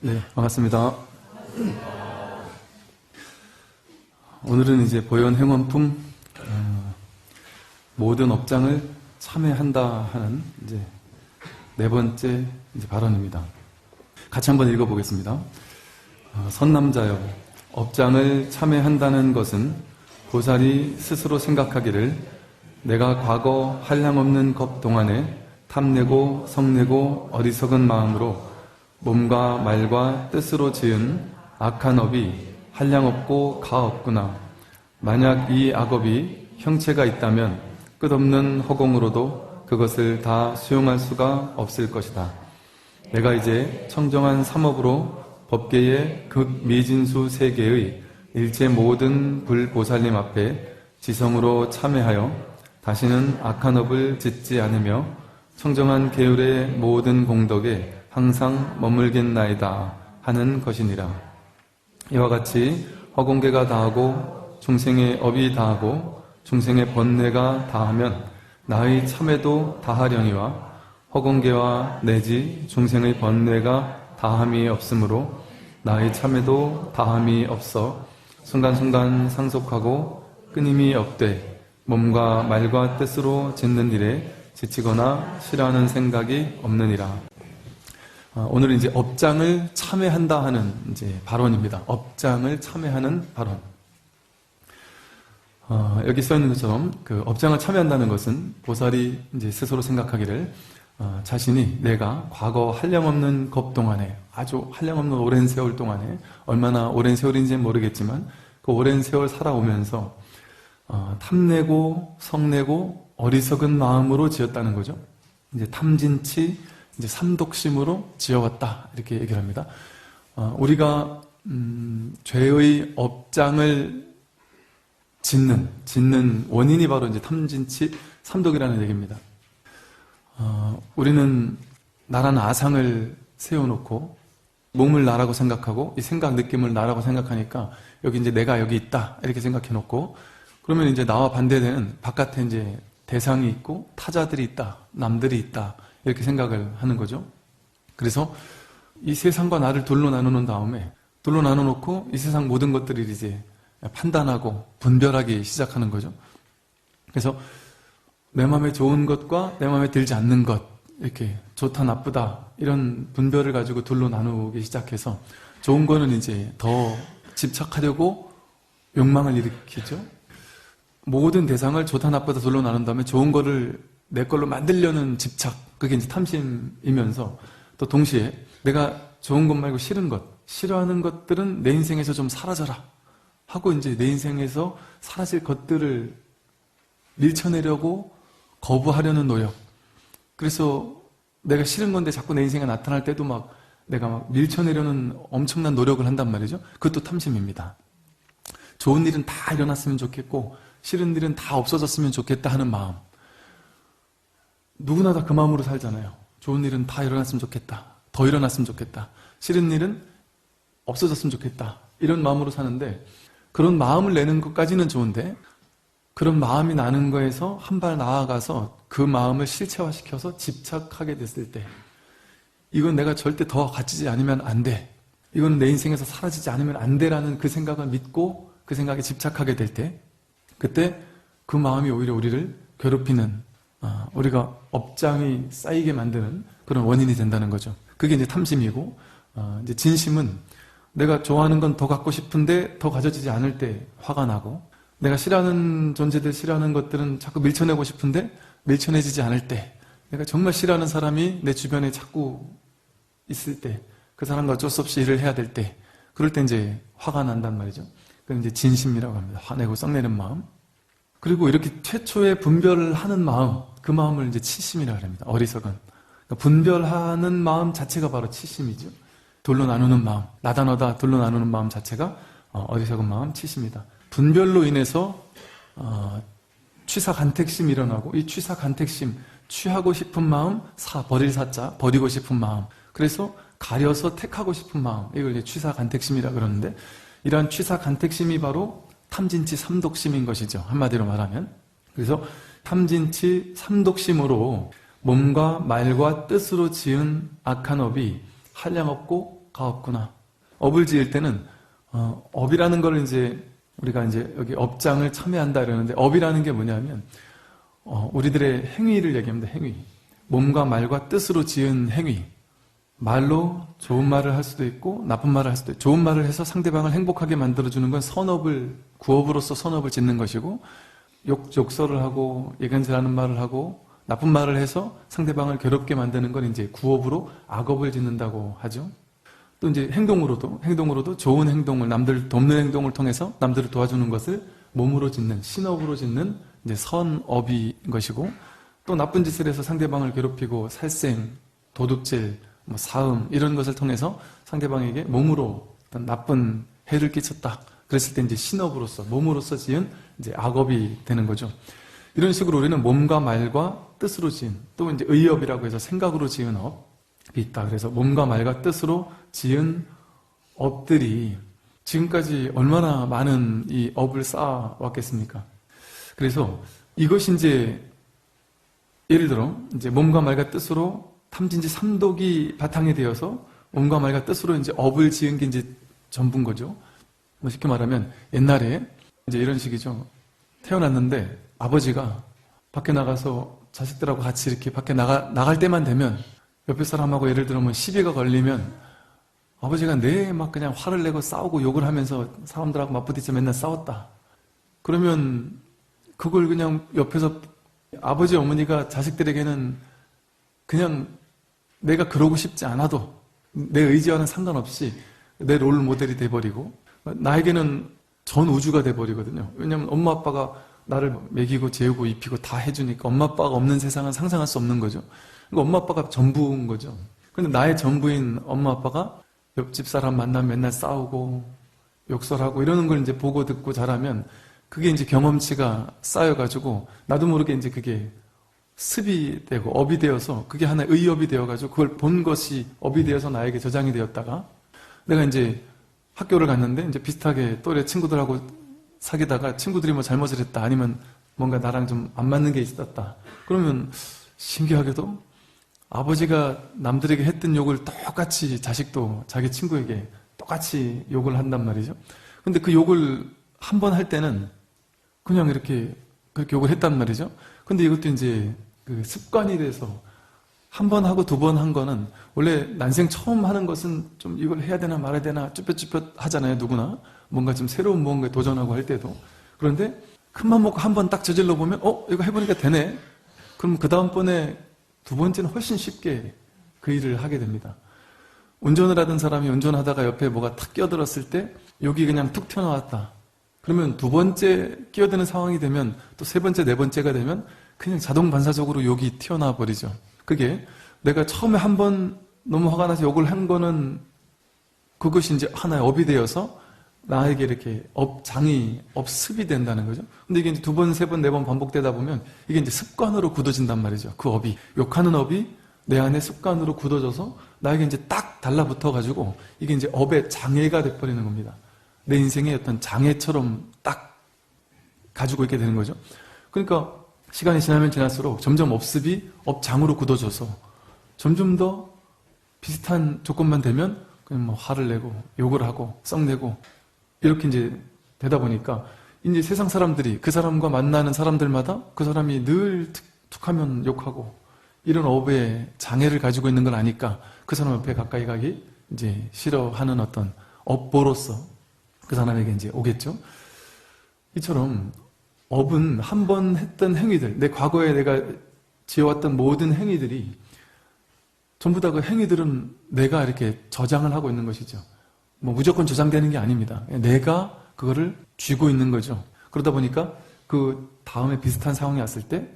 네, 반갑습니다. 오늘은 이제 보현 행원품 모든 업장을 참회한다 하는 이제 네 번째 발언입니다. 같이 한번 읽어보겠습니다. 선남자여, 업장을 참회한다는 것은 보살이 스스로 생각하기를 내가 과거 한량없는 겁 동안에 탐내고 성내고 어리석은 마음으로 몸과 말과 뜻으로 지은 악한 업이 한량없고 가없구나. 만약 이 악업이 형체가 있다면 끝없는 허공으로도 그것을 다 수용할 수가 없을 것이다. 내가 이제 청정한 삼업으로 법계의 극미진수 세계의 일체 모든 불보살님 앞에 지성으로 참회하여 다시는 악한 업을 짓지 않으며 청정한 계율의 모든 공덕에 항상 머물겠나이다 하는 것이니라. 이와 같이 허공계가 다하고 중생의 업이 다하고 중생의 번뇌가 다하면 나의 참회도 다하려니와 허공계와 내지 중생의 번뇌가 다함이 없으므로 나의 참회도 다함이 없어 순간순간 상속하고 끊임이 없되 몸과 말과 뜻으로 짓는 일에 지치거나 싫어하는 생각이 없느니라. 오늘은 이제 업장을 참회한다 하는 이제 발언입니다. 업장을 참회하는 발언. 여기 써 있는 것처럼 그 업장을 참회한다는 것은 보살이 이제 스스로 생각하기를 자신이 내가 과거 한량없는 겁 동안에 아주 한량없는 오랜 세월 동안에 얼마나 오랜 세월인지는 모르겠지만 그 오랜 세월 살아오면서 탐내고 성내고 어리석은 마음으로 지었다는 거죠. 이제 탐진치 이제 삼독심으로 지어왔다 이렇게 얘기를 합니다. 우리가 죄의 업장을 짓는 원인이 바로 이제 탐진치 삼독이라는 얘기입니다. 우리는 나라는 아상을 세워놓고 몸을 나라고 생각하고 이 생각 느낌을 나라고 생각하니까 여기 이제 내가 여기 있다 이렇게 생각해놓고 그러면 이제 나와 반대되는 바깥에 이제 대상이 있고 타자들이 있다, 남들이 있다 이렇게 생각을 하는 거죠. 그래서 이 세상과 나를 둘로 나누는 다음에 둘로 나눠놓고 이 세상 모든 것들을 이제 판단하고 분별하기 시작하는 거죠. 그래서 내 마음에 좋은 것과 내 마음에 들지 않는 것 이렇게 좋다 나쁘다 이런 분별을 가지고 둘로 나누기 시작해서 좋은 거는 이제 더 집착하려고 욕망을 일으키죠. 모든 대상을 좋다 나쁘다 둘로 나눈 다음에 좋은 거를 내 걸로 만들려는 집착 그게 이제 탐심이면서 또 동시에 내가 좋은 것 말고 싫은 것 싫어하는 것들은 내 인생에서 좀 사라져라 하고 이제 내 인생에서 사라질 것들을 밀쳐내려고 거부하려는 노력. 그래서 내가 싫은 건데 자꾸 내 인생에 나타날 때도 막 내가 막 밀쳐내려는 엄청난 노력을 한단 말이죠. 그것도 탐심입니다. 좋은 일은 다 일어났으면 좋겠고 싫은 일은 다 없어졌으면 좋겠다 하는 마음. 누구나 다 그 마음으로 살잖아요. 좋은 일은 다 일어났으면 좋겠다. 더 일어났으면 좋겠다. 싫은 일은 없어졌으면 좋겠다. 이런 마음으로 사는데 그런 마음을 내는 것까지는 좋은데 그런 마음이 나는 거에서 한 발 나아가서 그 마음을 실체화시켜서 집착하게 됐을 때 이건 내가 절대 더 가지지 않으면 안 돼. 이건 내 인생에서 사라지지 않으면 안 돼라는 그 생각을 믿고 그 생각에 집착하게 될 때 그때 그 마음이 오히려 우리를 괴롭히는 우리가 업장이 쌓이게 만드는 그런 원인이 된다는 거죠. 그게 이제 탐심이고 이제 진심은 내가 좋아하는 건 더 갖고 싶은데 더 가져지지 않을 때 화가 나고 내가 싫어하는 존재들 싫어하는 것들은 자꾸 밀쳐내고 싶은데 밀쳐내지지 않을 때 내가 정말 싫어하는 사람이 내 주변에 자꾸 있을 때 그 사람과 어쩔 수 없이 일을 해야 될 때 그럴 때 이제 화가 난단 말이죠. 그건 이제 진심이라고 합니다. 화내고 썩내는 마음. 그리고 이렇게 최초의 분별을 하는 마음, 그 마음을 이제 치심이라고 합니다. 어리석은. 그러니까 분별하는 마음 자체가 바로 치심이죠. 둘로 나누는 마음, 나다 너다 둘로 나누는 마음 자체가 어리석은 마음, 치심이다. 분별로 인해서 취사간택심이 일어나고 이 취사간택심, 취하고 싶은 마음, 버릴 사자, 버리고 싶은 마음. 그래서 가려서 택하고 싶은 마음, 이걸 이제 취사간택심이라 그러는데 이러한 취사간택심이 바로 탐진치 삼독심인 것이죠. 한마디로 말하면. 그래서 탐진치 삼독심으로 몸과 말과 뜻으로 지은 악한 업이 한량없고 없구나. 업을 지을 때는 업이라는 걸 이제 우리가 이제 여기 업장을 참여한다 이러는데, 업이라는 게 뭐냐면 우리들의 행위를 얘기합니다. 행위. 몸과 말과 뜻으로 지은 행위. 말로 좋은 말을 할 수도 있고 나쁜 말을 할 수도 있고, 좋은 말을 해서 상대방을 행복하게 만들어주는 건 선업을, 구업으로서 선업을 짓는 것이고, 욕설을 하고 예간질하는 말을 하고 나쁜 말을 해서 상대방을 괴롭게 만드는 건 이제 구업으로 악업을 짓는다고 하죠. 또 이제 행동으로도 좋은 행동을, 남들 돕는 행동을 통해서 남들을 도와주는 것을 몸으로 짓는, 신업으로 짓는 이제 선업인 것이고, 또 나쁜 짓을 해서 상대방을 괴롭히고 살생, 도둑질, 사음 이런 것을 통해서 상대방에게 몸으로 어떤 나쁜 해를 끼쳤다. 그랬을 때 이제 신업으로서, 몸으로서 지은 이제 악업이 되는 거죠. 이런 식으로 우리는 몸과 말과 뜻으로 지은, 또 이제 의업이라고 해서 생각으로 지은 업이 있다. 그래서 몸과 말과 뜻으로 지은 업들이 지금까지 얼마나 많은 이 업을 쌓아왔겠습니까? 그래서 이것이 이제 예를 들어 이제 몸과 말과 뜻으로 탐진지 삼독이 바탕이 되어서 몸과 말과 뜻으로 이제 업을 지은 게 이제 전부인 거죠. 뭐 쉽게 말하면 옛날에 이제 이런 식이죠. 태어났는데 아버지가 밖에 나가서 자식들하고 같이 이렇게 밖에 나갈 때만 되면 옆에 사람하고 예를 들어 뭐 시비가 걸리면 아버지가 막 그냥 화를 내고 싸우고 욕을 하면서 사람들하고 맞부딪혀 맨날 싸웠다. 그러면 그걸 그냥 옆에서 아버지 어머니가 자식들에게는 그냥 내가 그러고 싶지 않아도 내 의지와는 상관없이 내 롤 모델이 돼버리고 나에게는 전 우주가 돼버리거든요. 왜냐하면 엄마 아빠가 나를 먹이고 재우고 입히고 다 해주니까 엄마 아빠가 없는 세상은 상상할 수 없는 거죠. 그러니까 엄마 아빠가 전부인 거죠. 근데 나의 전부인 엄마 아빠가 옆집 사람 만나면 맨날 싸우고 욕설하고 이러는 걸 이제 보고 듣고 자라면 그게 이제 경험치가 쌓여가지고 나도 모르게 이제 그게 습이 되고 업이 되어서 그게 하나의 의업이 되어가지고 그걸 본 것이 업이 되어서 나에게 저장이 되었다가 내가 이제 학교를 갔는데 이제 비슷하게 또래 친구들하고 사귀다가 친구들이 뭐 잘못을 했다 아니면 뭔가 나랑 좀 안 맞는 게 있었다. 그러면 신기하게도 아버지가 남들에게 했던 욕을 똑같이 자식도 자기 친구에게 똑같이 욕을 한단 말이죠. 근데 그 욕을 한 번 할 때는 그냥 이렇게 그렇게 욕을 했단 말이죠. 근데 이것도 이제 그 습관이 돼서 한 번 하고 두 번 한 거는 원래 난생 처음 하는 것은 좀 이걸 해야 되나 말아야 되나 쭈뼛쭈뼛 하잖아요. 누구나 뭔가 좀 새로운 무언가에 도전하고 할 때도. 그런데 큰맘 먹고 한 번 딱 저질러 보면 이거 해보니까 되네. 그럼 그 다음번에 두 번째는 훨씬 쉽게 그 일을 하게 됩니다. 운전을 하던 사람이 운전하다가 옆에 뭐가 탁 끼어들었을 때 여기 그냥 툭 튀어나왔다. 그러면 두 번째 끼어드는 상황이 되면 또 세 번째, 네 번째가 되면 그냥 자동 반사적으로 욕이 튀어나와 버리죠. 그게 내가 처음에 한 번 너무 화가 나서 욕을 한 거는 그것이 이제 하나의 업이 되어서 나에게 이렇게 업습이 된다는 거죠. 근데 이게 이제 두 번, 세 번, 네 번 반복되다 보면 이게 이제 습관으로 굳어진단 말이죠. 그 업이. 욕하는 업이 내 안에 습관으로 굳어져서 나에게 이제 딱 달라붙어가지고 이게 이제 업의 장애가 돼버리는 겁니다. 내 인생의 어떤 장애처럼 딱 가지고 있게 되는 거죠. 그러니까 시간이 지나면 지날수록 점점 업습이 업장으로 굳어져서 점점 더 비슷한 조건만 되면 그냥 뭐 화를 내고 욕을 하고 썩내고 이렇게 이제 되다 보니까 이제 세상 사람들이 그 사람과 만나는 사람들마다 그 사람이 늘 툭하면 욕하고 이런 업의 장애를 가지고 있는 걸 아니까 그 사람 옆에 가까이 가기 이제 싫어하는 어떤 업보로서 그 사람에게 이제 오겠죠. 이처럼 업은 한 번 했던 행위들, 내 과거에 내가 지어왔던 모든 행위들이 전부 다 그 행위들은 내가 이렇게 저장을 하고 있는 것이죠. 뭐 무조건 저장되는 게 아닙니다. 내가 그거를 쥐고 있는 거죠. 그러다 보니까 그 다음에 비슷한 상황이 왔을 때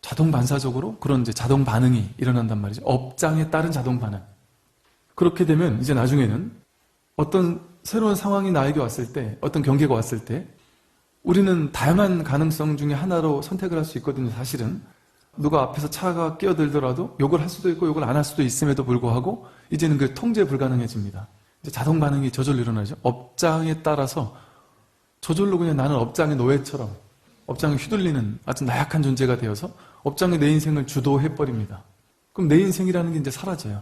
자동 반사적으로 그런 이제 자동 반응이 일어난단 말이죠. 업장에 따른 자동 반응. 그렇게 되면 이제 나중에는 어떤 새로운 상황이 나에게 왔을 때, 어떤 경계가 왔을 때 우리는 다양한 가능성 중에 하나로 선택을 할 수 있거든요. 사실은 누가 앞에서 차가 끼어들더라도 욕을 할 수도 있고 욕을 안 할 수도 있음에도 불구하고 이제는 그 통제 불가능해집니다. 이제 자동 반응이 저절로 일어나죠. 업장에 따라서 저절로 그냥 나는 업장의 노예처럼 업장에 휘둘리는 아주 나약한 존재가 되어서 업장이 내 인생을 주도해버립니다. 그럼 내 인생이라는 게 이제 사라져요.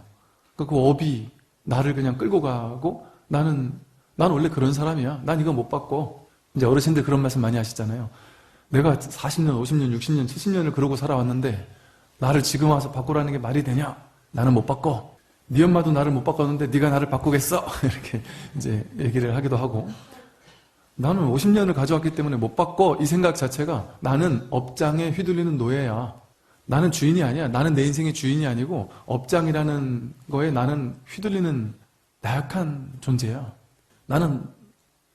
그 업이 나를 그냥 끌고 가고 난 원래 그런 사람이야. 난 이거 못 받고. 이제 어르신들 그런 말씀 많이 하시잖아요. 내가 40년, 50년, 60년, 70년을 그러고 살아왔는데 나를 지금 와서 바꾸라는 게 말이 되냐? 나는 못 바꿔. 네 엄마도 나를 못 바꿨는데 네가 나를 바꾸겠어? 이렇게 이제 얘기를 하기도 하고, 나는 50년을 가져왔기 때문에 못 바꿔. 이 생각 자체가 나는 업장에 휘둘리는 노예야. 나는 주인이 아니야. 나는 내 인생의 주인이 아니고 업장이라는 거에 나는 휘둘리는 나약한 존재야. 나는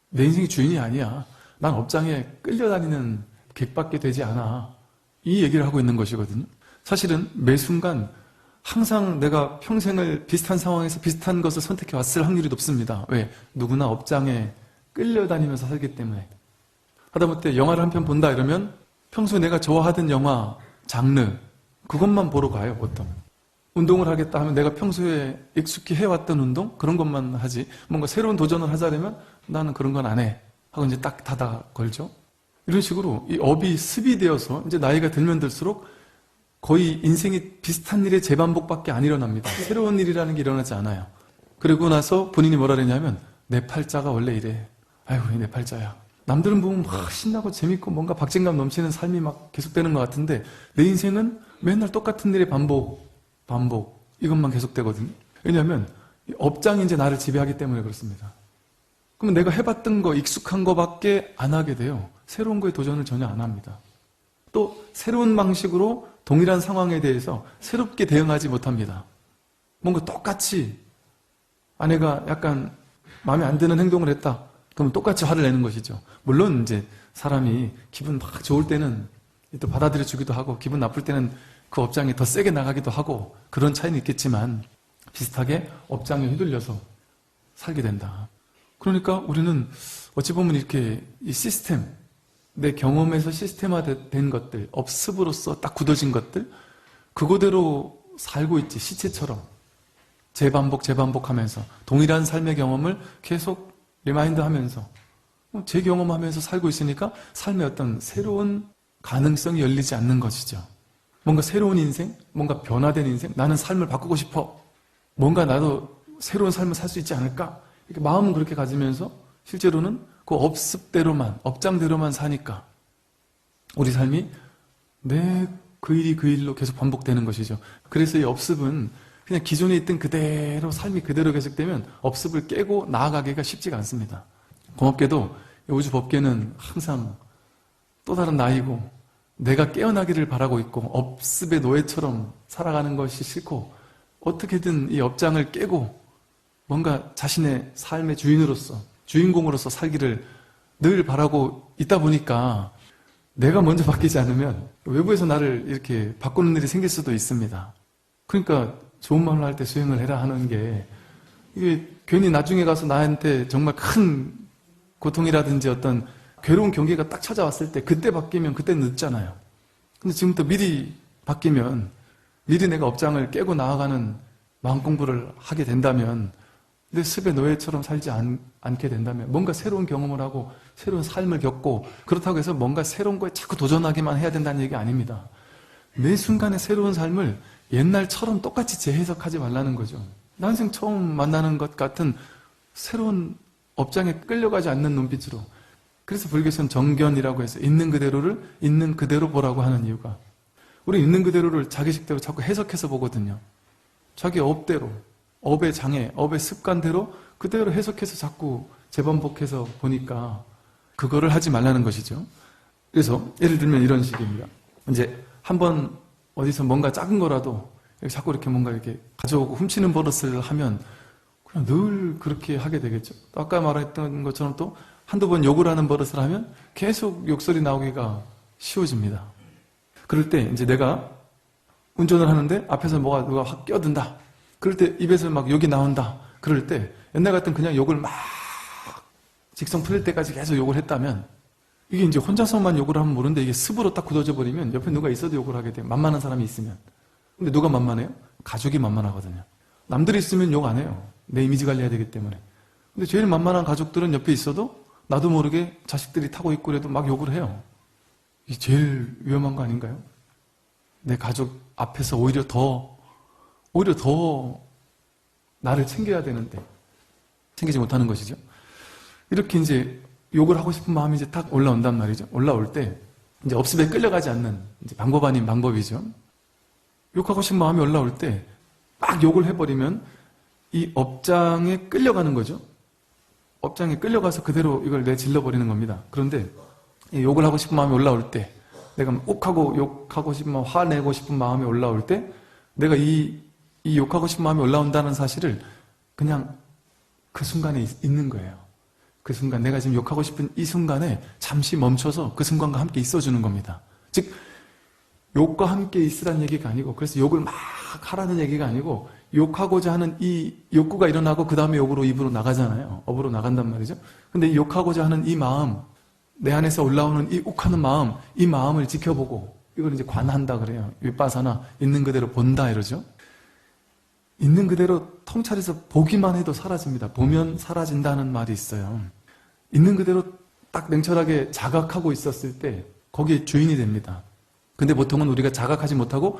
내 인생의 주인이 아니야. 난 업장에 끌려다니는 객밖에 되지 않아. 이 얘기를 하고 있는 것이거든요. 사실은 매 순간 항상 내가 평생을 비슷한 상황에서 비슷한 것을 선택해 왔을 확률이 높습니다. 왜? 누구나 업장에 끌려다니면서 살기 때문에. 하다못해 영화를 한 편 본다 이러면 평소에 내가 좋아하던 영화 장르 그것만 보러 가요. 보통 운동을 하겠다 하면 내가 평소에 익숙히 해왔던 운동 그런 것만 하지, 뭔가 새로운 도전을 하자려면 나는 그런 건 안 해 하고 이제 딱 닫아 걸죠. 이런 식으로 이 업이 습이 되어서 이제 나이가 들면 들수록 거의 인생이 비슷한 일의 재반복밖에 안 일어납니다. 새로운 일이라는 게 일어나지 않아요. 그리고 나서 본인이 뭐라 그러냐면 내 팔자가 원래 이래. 아이고 내 팔자야. 남들은 보면 막 신나고 재밌고 뭔가 박진감 넘치는 삶이 막 계속되는 것 같은데 내 인생은 맨날 똑같은 일의 반복 이것만 계속되거든요. 왜냐하면 업장이 이제 나를 지배하기 때문에 그렇습니다. 그러면 내가 해봤던 거 익숙한 거밖에 안 하게 돼요. 새로운 거에 도전을 전혀 안 합니다. 또 새로운 방식으로 동일한 상황에 대해서 새롭게 대응하지 못합니다. 뭔가 똑같이 아내가 약간 마음에 안 드는 행동을 했다. 그럼 똑같이 화를 내는 것이죠. 물론 이제 사람이 기분 막 좋을 때는 또 받아들여 주기도 하고 기분 나쁠 때는 그 업장에 더 세게 나가기도 하고 그런 차이는 있겠지만 비슷하게 업장에 휘둘려서 살게 된다. 그러니까 우리는 어찌 보면 이렇게 이 시스템, 내 경험에서 시스템화된 것들, 업습으로서 딱 굳어진 것들, 그거대로 살고 있지. 시체처럼 재반복하면서 동일한 삶의 경험을 계속 리마인드 하면서 재경험하면서 살고 있으니까 삶의 어떤 새로운 가능성이 열리지 않는 것이죠. 뭔가 새로운 인생, 뭔가 변화된 인생, 나는 삶을 바꾸고 싶어. 뭔가 나도 새로운 삶을 살 수 있지 않을까? 이렇게 마음은 그렇게 가지면서 실제로는 그 업습대로만, 업장대로만 사니까 우리 삶이 그 일이 그 일로 계속 반복되는 것이죠. 그래서 이 업습은 그냥 기존에 있던 그대로 삶이 그대로 계속되면 업습을 깨고 나아가기가 쉽지가 않습니다. 고맙게도 우주 법계는 항상 또 다른 나이고 내가 깨어나기를 바라고 있고 업습의 노예처럼 살아가는 것이 싫고 어떻게든 이 업장을 깨고 뭔가 자신의 삶의 주인으로서 주인공으로서 살기를 늘 바라고 있다 보니까 내가 먼저 바뀌지 않으면 외부에서 나를 이렇게 바꾸는 일이 생길 수도 있습니다. 그러니까 좋은 말로 할 때 수행을 해라 하는 게 이게 괜히 나중에 가서 나한테 정말 큰 고통이라든지 어떤 괴로운 경계가 딱 찾아왔을 때 그때 바뀌면 그때 늦잖아요. 근데 지금부터 미리 바뀌면 미리 내가 업장을 깨고 나아가는 마음 공부를 하게 된다면 내 습의 노예처럼 살지 않게 된다면 뭔가 새로운 경험을 하고 새로운 삶을 겪고 그렇다고 해서 뭔가 새로운 거에 자꾸 도전하기만 해야 된다는 얘기 아닙니다. 매 순간의 새로운 삶을 옛날처럼 똑같이 재해석하지 말라는 거죠. 난생 처음 만나는 것 같은 새로운 업장에 끌려가지 않는 눈빛으로. 그래서 불교에서는 정견이라고 해서 있는 그대로를 있는 그대로 보라고 하는 이유가 우리 있는 그대로를 자기식대로 자꾸 해석해서 보거든요. 자기 업대로, 업의 장애, 업의 습관대로 그대로 해석해서 자꾸 재반복해서 보니까 그거를 하지 말라는 것이죠. 그래서 예를 들면 이런 식입니다. 이제 한번 어디서 뭔가 작은 거라도 자꾸 이렇게 뭔가 이렇게 가져오고 훔치는 버릇을 하면 그냥 늘 그렇게 하게 되겠죠. 또 아까 말했던 것처럼 또 한두 번 욕을 하는 버릇을 하면 계속 욕설이 나오기가 쉬워집니다. 그럴 때 이제 내가 운전을 하는데 앞에서 누가 확 끼어든다. 그럴 때 입에서 막 욕이 나온다. 그럴 때 옛날 같은 그냥 욕을 막 직성 풀릴 때까지 계속 욕을 했다면 이게 이제 혼자서만 욕을 하면 모르는데 이게 습으로 딱 굳어져 버리면 옆에 누가 있어도 욕을 하게 돼요. 만만한 사람이 있으면. 근데 누가 만만해요? 가족이 만만하거든요. 남들이 있으면 욕 안 해요. 내 이미지 관리해야 되기 때문에. 근데 제일 만만한 가족들은 옆에 있어도 나도 모르게 자식들이 타고 있고 그래도 막 욕을 해요. 이게 제일 위험한 거 아닌가요? 내 가족 앞에서 오히려 더 나를 챙겨야 되는데 챙기지 못하는 것이죠. 이렇게 이제 욕을 하고 싶은 마음이 이제 딱 올라온단 말이죠. 올라올 때 이제 업습에 끌려가지 않는 이제 방법 아닌 방법이죠. 욕하고 싶은 마음이 올라올 때 막 욕을 해버리면 이 업장에 끌려가는 거죠. 업장에 끌려가서 그대로 이걸 내질러 버리는 겁니다. 그런데 이 욕을 하고 싶은 마음이 올라올 때, 내가 욱하고 욕하고 싶은 마음, 화내고 싶은 마음이 올라올 때, 내가 이 욕하고 싶은 마음이 올라온다는 사실을 그냥 그 순간에 있는 거예요. 그 순간, 내가 지금 욕하고 싶은 이 순간에 잠시 멈춰서 그 순간과 함께 있어주는 겁니다. 즉, 욕과 함께 있으라는 얘기가 아니고, 그래서 욕을 막 하라는 얘기가 아니고, 욕하고자 하는 이 욕구가 일어나고 그 다음에 욕으로 입으로 나가잖아요. 업으로 나간단 말이죠. 근데 이 욕하고자 하는 이 마음, 내 안에서 올라오는 이 욱하는 마음, 이 마음을 지켜보고, 이걸 이제 관한다 그래요. 윗바사나 있는 그대로 본다 이러죠. 있는 그대로 통찰해서 보기만 해도 사라집니다. 보면 사라진다는 말이 있어요. 있는 그대로 딱 냉철하게 자각하고 있었을 때 거기에 주인이 됩니다. 근데 보통은 우리가 자각하지 못하고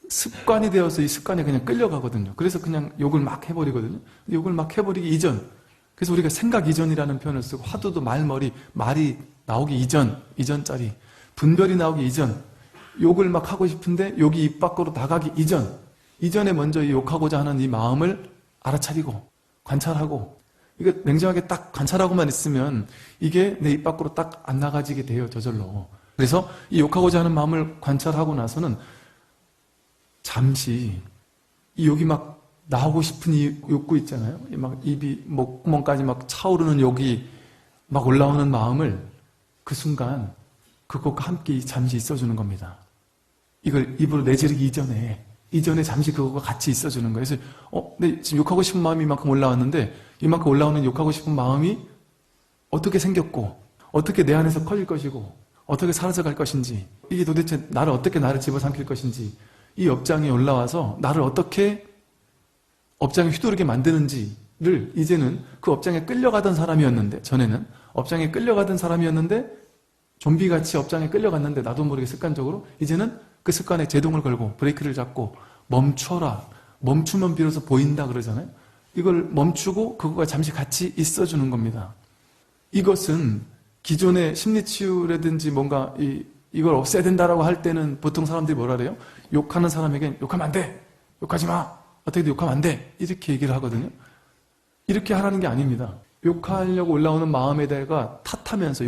습관이 되어서 이 습관에 그냥 끌려가거든요. 그래서 그냥 욕을 막 해버리거든요. 욕을 막 해버리기 이전, 그래서 우리가 생각 이전이라는 표현을 쓰고, 화두도 말이 나오기 이전짜리, 분별이 나오기 이전, 욕을 막 하고 싶은데 욕이 입 밖으로 나가기 이전에 먼저 이 욕하고자 하는 이 마음을 알아차리고 관찰하고, 이거 냉정하게 딱 관찰하고만 있으면 이게 내 입 밖으로 딱 안 나가지게 돼요, 저절로. 그래서 이 욕하고자 하는 마음을 관찰하고 나서는 잠시 이 욕이 막 나오고 싶은 이 욕구 있잖아요. 막 입이 목구멍까지 막 차오르는 욕이 막 올라오는 마음을 그 순간 그것과 함께 잠시 있어주는 겁니다. 이걸 입으로 내지르기 이전에 잠시 그것과 같이 있어주는 거예요. 그래서 근데 지금 욕하고 싶은 마음이 이만큼 올라왔는데 이만큼 올라오는 욕하고 싶은 마음이 어떻게 생겼고 어떻게 내 안에서 커질 것이고 어떻게 사라져갈 것인지, 이게 도대체 어떻게 나를 집어삼킬 것인지, 이 업장이 올라와서 나를 어떻게 업장에 휘두르게 만드는지를 이제는 그 업장에 끌려가던 사람이었는데, 전에는 업장에 끌려가던 사람이었는데 좀비같이 업장에 끌려갔는데 나도 모르게 습관적으로 이제는 그 습관에 제동을 걸고 브레이크를 잡고 멈춰라, 멈추면 비로소 보인다 그러잖아요. 이걸 멈추고 그거가 잠시 같이 있어주는 겁니다. 이것은 기존의 심리치유라든지 뭔가 이걸 없애야 된다라고 할 때는 보통 사람들이 뭐라 그래요? 욕하는 사람에겐 욕하면 안 돼! 욕하지 마! 어떻게든 욕하면 안 돼! 이렇게 얘기를 하거든요. 이렇게 하라는 게 아닙니다. 욕하려고 올라오는 마음에다가 탓하면서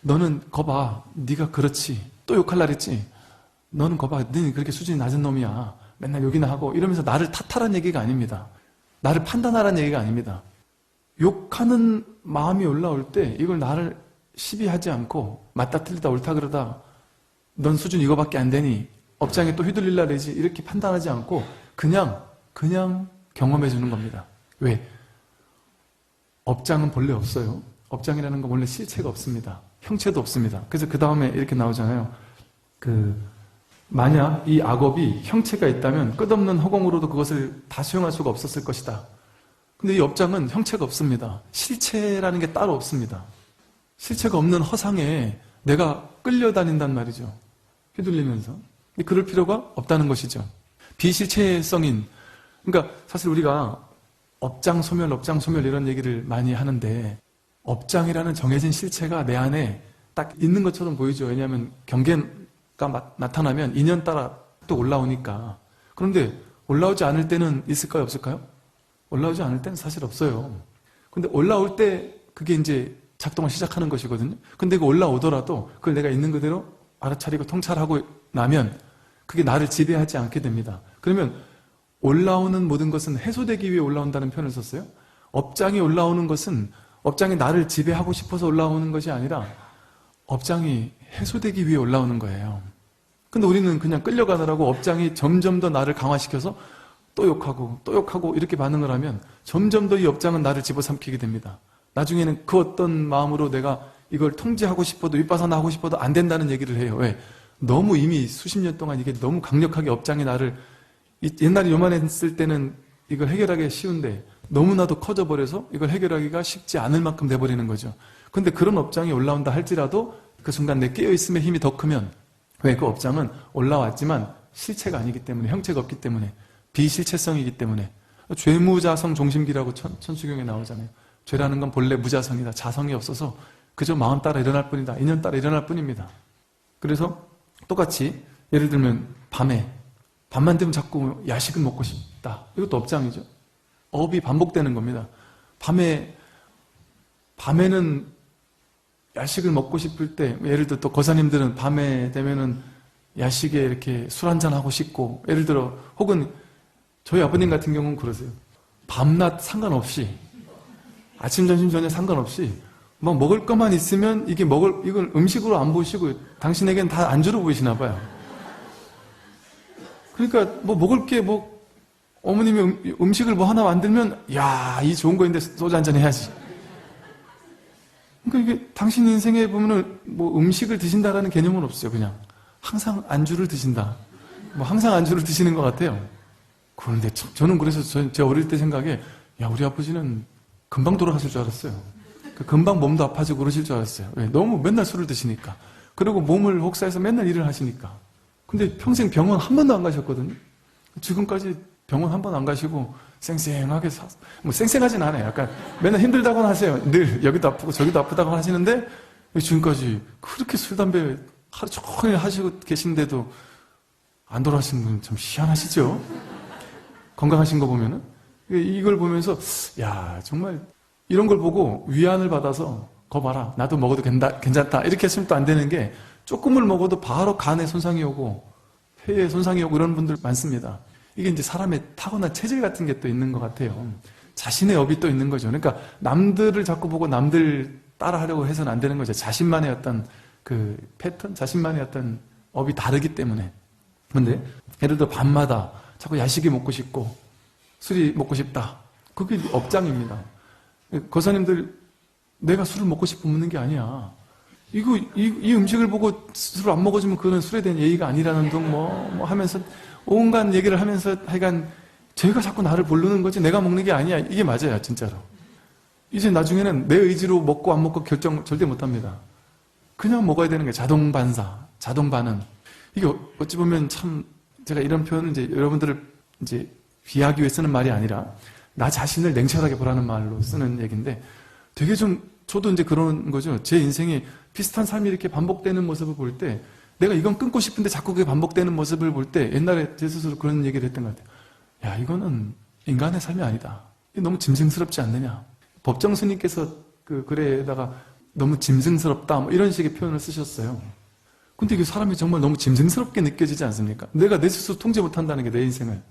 너는 거봐, 네가 그렇지, 또 욕할라 그랬지, 너는 거봐, 너는 그렇게 수준이 낮은 놈이야, 맨날 욕이나 하고, 이러면서 나를 탓하라는 얘기가 아닙니다. 나를 판단하라는 얘기가 아닙니다. 욕하는 마음이 올라올 때 이걸 나를 시비하지 않고 맞다 틀리다 옳다 그러다 넌 수준 이거밖에 안 되니 업장에 또 휘둘릴라 그러지, 이렇게 판단하지 않고 그냥 경험해 주는 겁니다. 왜? 업장은 본래 없어요. 업장이라는 건 원래 실체가 없습니다. 형체도 없습니다. 그래서 그 다음에 이렇게 나오잖아요. 만약 이 악업이 형체가 있다면 끝없는 허공으로도 그것을 다 수용할 수가 없었을 것이다. 근데 이 업장은 형체가 없습니다. 실체라는 게 따로 없습니다. 실체가 없는 허상에 내가 끌려다닌단 말이죠. 휘둘리면서. 그럴 필요가 없다는 것이죠. 비실체성인, 그러니까 사실 우리가 업장 소멸 이런 얘기를 많이 하는데, 업장이라는 정해진 실체가 내 안에 딱 있는 것처럼 보이죠. 왜냐하면 경계가 나타나면 인연 따라 또 올라오니까. 그런데 올라오지 않을 때는 있을까요, 없을까요? 올라오지 않을 때는 사실 없어요. 근데 올라올 때 그게 이제 작동을 시작하는 것이거든요. 근데 그 올라오더라도 그걸 내가 있는 그대로 알아차리고 통찰하고 나면 그게 나를 지배하지 않게 됩니다. 그러면 올라오는 모든 것은 해소되기 위해 올라온다는 표현을 썼어요. 업장이 올라오는 것은 업장이 나를 지배하고 싶어서 올라오는 것이 아니라 업장이 해소되기 위해 올라오는 거예요. 근데 우리는 그냥 끌려가느라고 업장이 점점 더 나를 강화시켜서 또 욕하고 이렇게 반응을 하면 점점 더 이 업장은 나를 집어삼키게 됩니다. 나중에는 그 어떤 마음으로 내가 이걸 통제하고 싶어도 윗바사나 하고 싶어도 안 된다는 얘기를 해요. 왜? 너무 이미 수십 년 동안 이게 너무 강력하게 업장이 나를, 옛날에 요만했을 때는 이걸 해결하기 쉬운데 너무나도 커져버려서 이걸 해결하기가 쉽지 않을 만큼 돼버리는 거죠. 근데 그런 업장이 올라온다 할지라도 그 순간 내 깨어있음의 힘이 더 크면, 왜? 그 업장은 올라왔지만 실체가 아니기 때문에, 형체가 없기 때문에, 비실체성이기 때문에 죄무자성 종심기라고 천수경에 나오잖아요. 죄라는 건 본래 무자성이다. 자성이 없어서 그저 마음 따라 일어날 뿐이다. 인연 따라 일어날 뿐입니다. 그래서 똑같이 예를 들면 밤만 되면 자꾸 야식을 먹고 싶다. 이것도 업장이죠. 업이 반복되는 겁니다. 밤에는 야식을 먹고 싶을 때, 예를 들어 또 거사님들은 밤에 되면은 야식에 이렇게 술 한잔 하고 싶고, 예를 들어 혹은 저희 아버님 같은 경우는 그러세요. 밤낮 상관없이 아침, 점심, 저녁 상관없이 막 먹을 것만 있으면 이걸 음식으로 안 보시고 당신에겐 다 안주로 보이시나 봐요. 그러니까 뭐 먹을 게 어머님이 음식을 뭐 하나 만들면 야, 이 좋은 거인데 소주 한잔 해야지. 그러니까 이게 당신 인생에 보면은 뭐 음식을 드신다라는 개념은 없어요. 그냥 항상 안주를 드신다. 뭐 항상 안주를 드시는 것 같아요. 그런데 참, 저는 그래서 제 어릴 때 생각에 야, 우리 아버지는 금방 돌아가실 줄 알았어요. 금방 몸도 아파지고 그러실 줄 알았어요. 왜? 너무 맨날 술을 드시니까. 그리고 몸을 혹사해서 맨날 일을 하시니까. 근데 평생 병원 한 번도 안 가셨거든요. 지금까지 병원 한 번 안 가시고 쌩쌩하게 뭐 쌩쌩하진 않아요. 약간 맨날 힘들다고는 하세요. 늘 여기도 아프고 저기도 아프다고 하시는데 지금까지 그렇게 술, 담배 하루 종일 하시고 계신데도 안 돌아가신 분 참 희한하시죠? 건강하신 거 보면은. 이걸 보면서 야, 정말 이런 걸 보고 위안을 받아서 거 봐라. 나도 먹어도 괜찮다. 이렇게 했으면 또 안 되는 게 조금을 먹어도 바로 간에 손상이 오고 폐에 손상이 오고 이런 분들 많습니다. 이게 이제 사람의 타고난 체질 같은 게 또 있는 것 같아요. 자신의 업이 또 있는 거죠. 그러니까 남들을 자꾸 보고 남들 따라 하려고 해서는 안 되는 거죠. 자신만의 어떤 그 패턴, 자신만의 어떤 업이 다르기 때문에. 근데 예를 들어 밤마다 자꾸 야식이 먹고 싶고 술이 먹고 싶다. 그게 업장입니다. 거사님들 내가 술을 먹고 싶어 먹는 게 아니야. 이 음식을 보고 술을 안 먹어주면 그건 술에 대한 예의가 아니라는 등 뭐 하면서 온갖 얘기를 하면서 하여간 제가 자꾸 나를 부르는 거지 내가 먹는 게 아니야. 이게 맞아요, 진짜로. 이제 나중에는 내 의지로 먹고 안 먹고 결정 절대 못 합니다. 그냥 먹어야 되는 게 자동 반사, 자동 반응. 이게 어찌 보면 참 제가 이런 표현을 이제 여러분들을 이제 비하기 위해 쓰는 말이 아니라 나 자신을 냉철하게 보라는 말로 쓰는 얘기인데 되게 좀 저도 이제 그런 거죠. 제 인생에 비슷한 삶이 이렇게 반복되는 모습을 볼 때 내가 이건 끊고 싶은데 자꾸 그게 반복되는 모습을 볼 때 옛날에 제 스스로 그런 얘기를 했던 것 같아요. 야, 이거는 인간의 삶이 아니다. 이게 너무 짐승스럽지 않느냐. 법정 스님께서 그 글에다가 너무 짐승스럽다 뭐 이런 식의 표현을 쓰셨어요. 근데 이게 사람이 정말 너무 짐승스럽게 느껴지지 않습니까? 내가 내 스스로 통제 못한다는 게 내 인생을.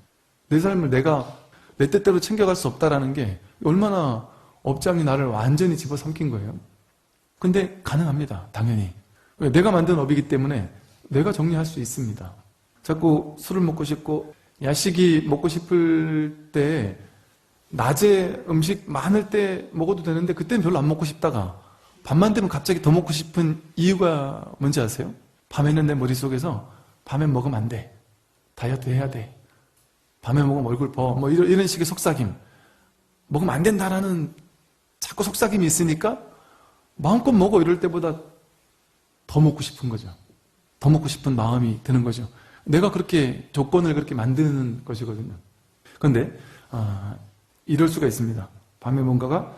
내 삶을 내가 내 뜻대로 챙겨갈 수 없다라는 게 얼마나 업장이 나를 완전히 집어삼킨 거예요. 근데 가능합니다. 당연히. 왜? 내가 만든 업이기 때문에 내가 정리할 수 있습니다. 자꾸 술을 먹고 싶고 야식이 먹고 싶을 때 낮에 음식 많을 때 먹어도 되는데 그때는 별로 안 먹고 싶다가 밤만 되면 갑자기 더 먹고 싶은 이유가 뭔지 아세요? 밤에는 내 머릿속에서 밤에 먹으면 안 돼. 다이어트 해야 돼. 밤에 먹으면 얼굴 뭐 이런 식의 속삭임. 먹으면 안 된다라는 자꾸 속삭임이 있으니까 마음껏 먹어 이럴 때보다 더 먹고 싶은 거죠. 더 먹고 싶은 마음이 드는 거죠. 내가 그렇게 조건을 그렇게 만드는 것이거든요. 그런데 이럴 수가 있습니다. 밤에 뭔가가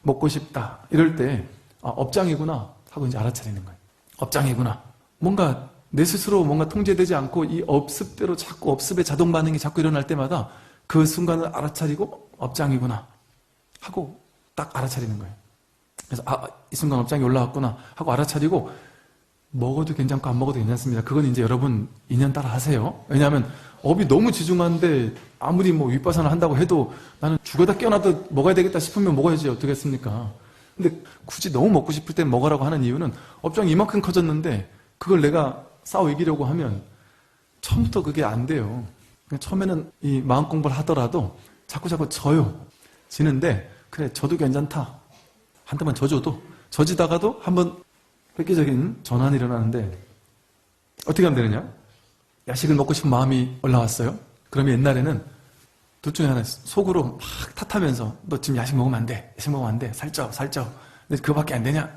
먹고 싶다 이럴 때 업장이구나 하고 이제 알아차리는 거예요. 업장이구나. 뭔가 내 스스로 뭔가 통제되지 않고 이 업습대로 자꾸 업습의 자동 반응이 자꾸 일어날 때마다 그 순간을 알아차리고 업장이구나 하고 딱 알아차리는 거예요. 그래서 이 순간 업장이 올라왔구나 하고 알아차리고 먹어도 괜찮고 안 먹어도 괜찮습니다. 그건 이제 여러분 인연 따라 하세요. 왜냐하면 업이 너무 지중한데 아무리 뭐 윗바산을 한다고 해도 나는 죽어다 깨어나도 먹어야 되겠다 싶으면 먹어야지 어떻겠습니까? 근데 굳이 너무 먹고 싶을 땐 먹으라고 하는 이유는 업장이 이만큼 커졌는데 그걸 내가 싸워 이기려고 하면 처음부터 그게 안 돼요. 처음에는 이 마음 공부를 하더라도 자꾸 져요. 지는데 그래 져도 괜찮다. 한테만 져줘도 져지다가도 한번 획기적인 전환이 일어나는데 어떻게 하면 되느냐? 야식을 먹고 싶은 마음이 올라왔어요. 그러면 옛날에는 둘 중에 하나 속으로 막 탓하면서 너 지금 야식 먹으면 안 돼. 야식 먹으면 안 돼. 살쪄. 근데 그거밖에 안 되냐?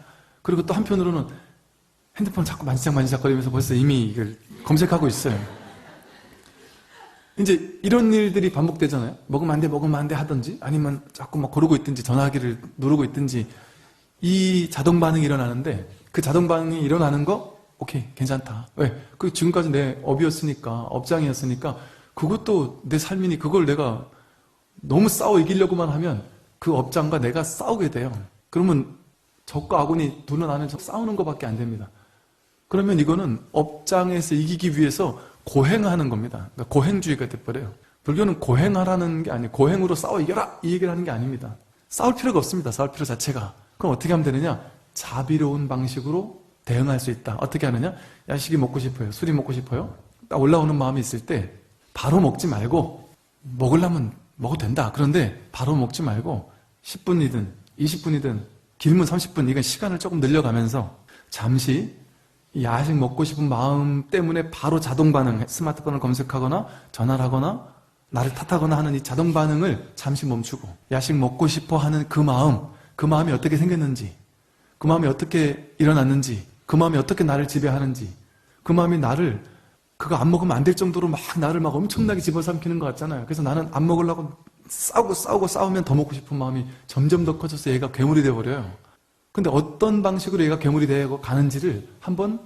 그리고 또 한편으로는 핸드폰 자꾸 만지작거리면서 벌써 이미 이걸 검색하고 있어요. 이제 이런 일들이 반복되잖아요. 먹으면 안 돼, 먹으면 안 돼 하든지, 아니면 자꾸 막 고르고 있든지, 전화기를 누르고 있든지, 이 자동 반응이 일어나는데, 그 자동 반응이 일어나는 거, 오케이, 괜찮다. 왜? 그 지금까지 내 업이었으니까, 업장이었으니까, 그것도 내 삶이니 그걸 내가 너무 싸워 이기려고만 하면 그 업장과 내가 싸우게 돼요. 그러면 적과 아군이 둘은 나는 싸우는 것밖에 안 됩니다. 그러면 이거는 업장에서 이기기 위해서 고행하는 겁니다. 그러니까 고행주의가 돼버려요. 불교는 고행하라는 게 아니에요. 고행으로 싸워 이겨라! 이 얘기를 하는 게 아닙니다. 싸울 필요가 없습니다. 싸울 필요 자체가. 그럼 어떻게 하면 되느냐? 자비로운 방식으로 대응할 수 있다. 어떻게 하느냐? 야식이 먹고 싶어요. 술이 먹고 싶어요. 딱 올라오는 마음이 있을 때 바로 먹지 말고, 먹으려면 먹어도 된다. 그런데 바로 먹지 말고 10분이든 20분이든 길면 30분, 이건 시간을 조금 늘려가면서 잠시 야식 먹고 싶은 마음 때문에 바로 자동 반응, 스마트폰을 검색하거나 전화를 하거나 나를 탓하거나 하는 이 자동 반응을 잠시 멈추고, 야식 먹고 싶어 하는 그 마음이 어떻게 생겼는지, 그 마음이 어떻게 일어났는지, 그 마음이 어떻게 나를 지배하는지, 그 마음이 나를 그거 안 먹으면 안 될 정도로 막 나를 막 엄청나게 집어삼키는 것 같잖아요. 그래서 나는 안 먹으려고 싸우면 더 먹고 싶은 마음이 점점 더 커져서 얘가 괴물이 되어버려요. 근데 어떤 방식으로 얘가 괴물이 되어 가는지를 한번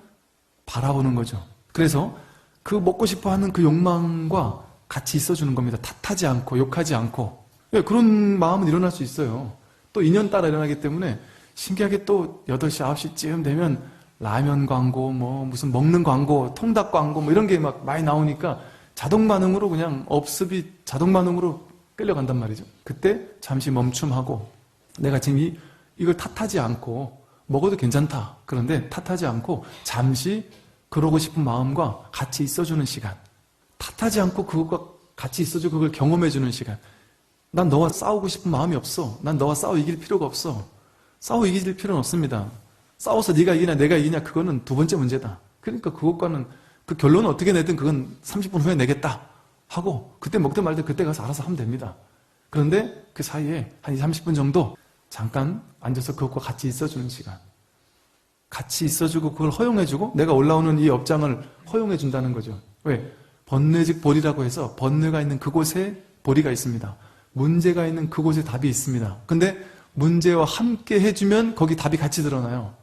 바라보는 거죠. 그래서 그 먹고 싶어 하는 그 욕망과 같이 있어주는 겁니다. 탓하지 않고 욕하지 않고. 예, 그런 마음은 일어날 수 있어요. 또 인연 따라 일어나기 때문에 신기하게 또 8시, 9시쯤 되면 라면 광고, 뭐 무슨 먹는 광고, 통닭 광고 뭐 이런 게 막 많이 나오니까 자동 반응으로 그냥 업습이 자동 반응으로 끌려간단 말이죠. 그때 잠시 멈춤하고, 내가 지금 이걸 탓하지 않고 먹어도 괜찮다. 그런데 탓하지 않고 잠시 그러고 싶은 마음과 같이 있어주는 시간. 탓하지 않고 그것과 같이 있어주고 그걸 경험해주는 시간. 난 너와 싸우고 싶은 마음이 없어. 난 너와 싸워 이길 필요가 없어. 싸워 이길 필요는 없습니다. 싸워서 네가 이기냐 내가 이기냐 그거는 두 번째 문제다. 그러니까 그것과는 그 결론은 어떻게 내든 그건 30분 후에 내겠다 하고 그때 먹든 말든 그때 가서 알아서 하면 됩니다. 그런데 그 사이에 한 20, 30분 정도 잠깐 앉아서 그것과 같이 있어주는 시간. 같이 있어주고 그걸 허용해주고 내가 올라오는 이 업장을 허용해준다는 거죠. 왜? 번뇌즉 보리라고 해서 번뇌가 있는 그곳에 보리가 있습니다. 문제가 있는 그곳에 답이 있습니다. 근데 문제와 함께 해주면 거기 답이 같이 드러나요.